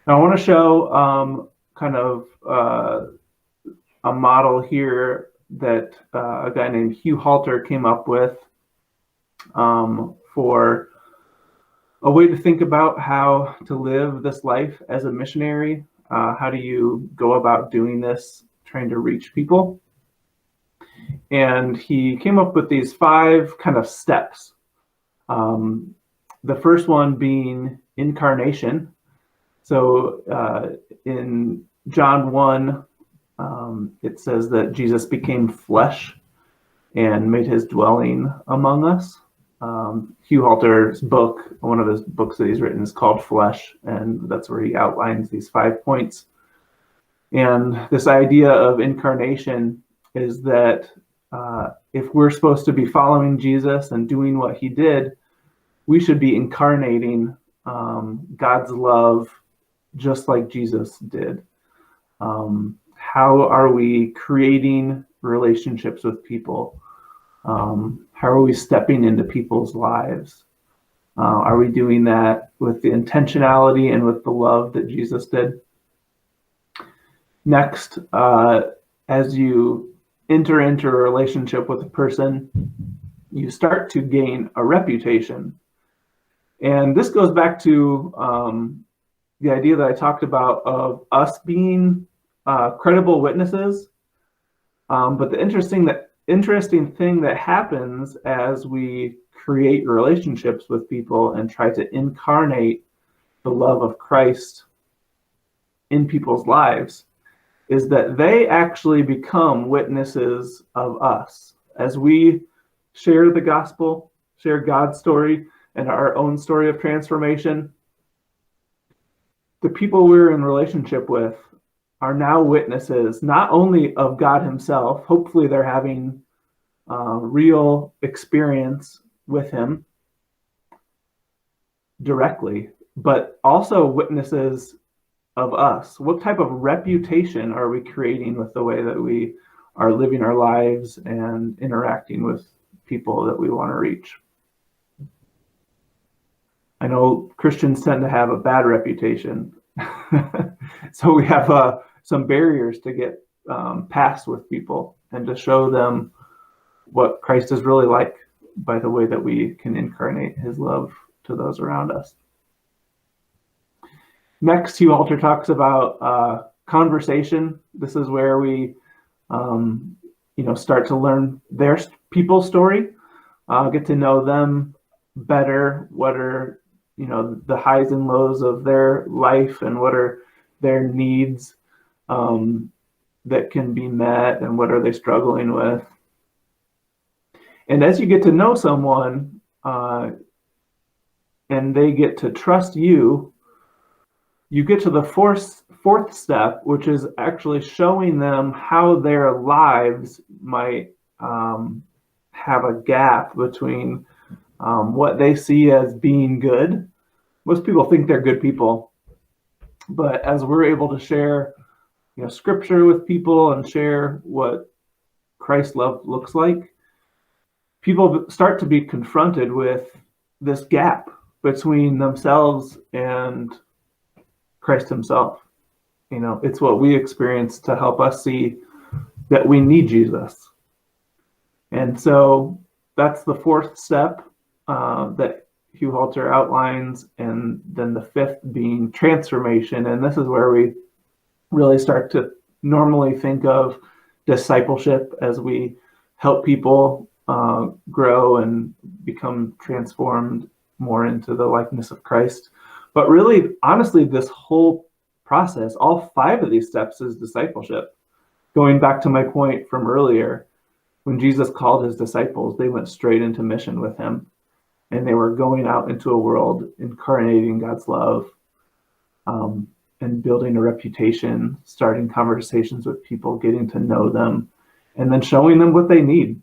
Now I want to show kind of a model here that a guy named Hugh Halter came up with for a way to think about how to live this life as a missionary. How do you go about doing this, trying to reach people? And he came up with these 5 kind of steps. The first one being incarnation. So in John 1, it says that Jesus became flesh and made his dwelling among us. Hugh Halter's book, one of his books that he's written, is called Flesh, and that's where he outlines these 5 points. And this idea of incarnation is that if we're supposed to be following Jesus and doing what he did, we should be incarnating God's love just like Jesus did. How are we creating relationships with people? How are we stepping into people's lives? Are we doing that with the intentionality and with the love that Jesus did? Next, as you enter into a relationship with a person, you start to gain a reputation. And this goes back to the idea that I talked about of us being credible witnesses. But the interesting thing that happens as we create relationships with people and try to incarnate the love of Christ in people's lives is that they actually become witnesses of us. As we share the gospel, share God's story and our own story of transformation, the people we're in relationship with are now witnesses not only of God himself. Hopefully they're having real experience with him directly, but also witnesses of us. What type of reputation are we creating with the way that we are living our lives and interacting with people that we want to reach? I know Christians tend to have a bad reputation. So we have some barriers to get past with people and to show them what Christ is really like by the way that we can incarnate his love to those around us. Next, Hugh Halter talks about conversation. This is where we start to learn their people's story, get to know them better. What are the highs and lows of their life, and what are their needs that can be met, and what are they struggling with? And as you get to know someone and they get to trust you, you get to the fourth step, which is actually showing them how their lives might have a gap between what they see as being good. Most people think they're good people, but as we're able to share scripture with people and share what Christ's love looks like, people start to be confronted with this gap between themselves and Christ himself. It's what we experience to help us see that we need Jesus. And so that's the 4th step that Hugh Halter outlines. And then the 5th being transformation. And this is where we really start to normally think of discipleship as we help people grow and become transformed more into the likeness of Christ. But really, honestly, this whole process, all 5 of these steps is discipleship. Going back to my point from earlier, when Jesus called his disciples, they went straight into mission with him. And they were going out into a world, incarnating God's love, and building a reputation, starting conversations with people, getting to know them, and then showing them what they need.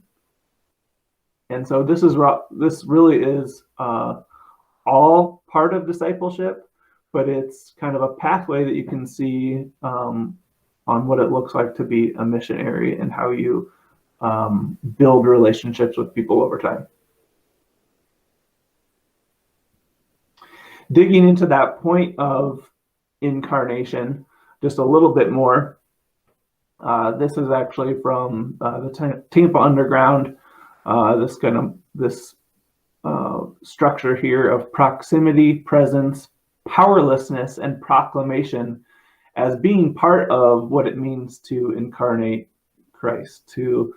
And so this really is all part of discipleship, but it's kind of a pathway that you can see on what it looks like to be a missionary and how you build relationships with people over time. Digging into that point of incarnation just a little bit more. This is actually from the Tampa Underground. This structure here of proximity, presence, powerlessness, and proclamation as being part of what it means to incarnate Christ, to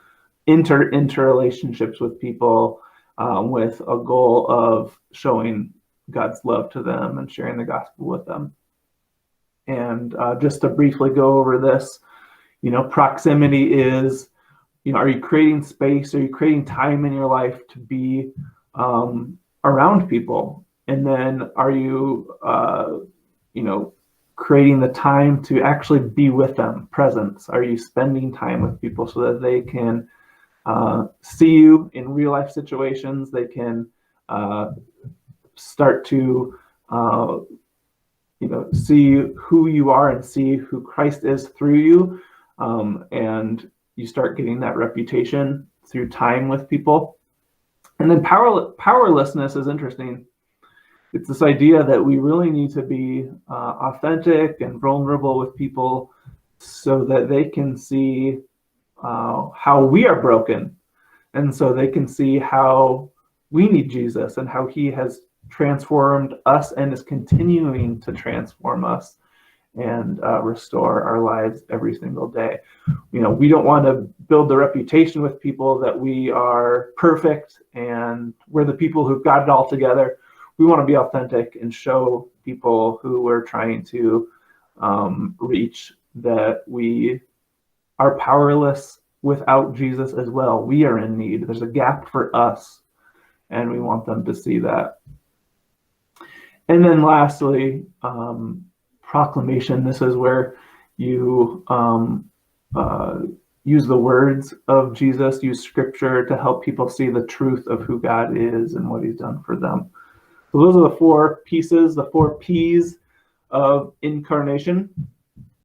enter into relationships with people with a goal of showing God's love to them and sharing the gospel with them. And just to briefly go over this, proximity is, are you creating space? Are you creating time in your life to be around people? And then are you, creating the time to actually be with them, presence? Are you spending time with people so that they can see you in real life situations? They can start to see who you are and see who Christ is through you, and you start getting that reputation through time with people. And then powerlessness is interesting. It's this idea that we really need to be authentic and vulnerable with people so that they can see how we are broken, and so they can see how we need Jesus and how he has transformed us and is continuing to transform us and restore our lives every single day. We don't want to build the reputation with people that we are perfect and we're the people who've got it all together. We want to be authentic and show people who we're trying to reach that we are powerless without Jesus as well. We are in need. There's a gap for us, and we want them to see that. And then lastly, proclamation. This is where you use the words of Jesus, use scripture to help people see the truth of who God is and what he's done for them. So those are the 4 pieces, the 4 P's of incarnation.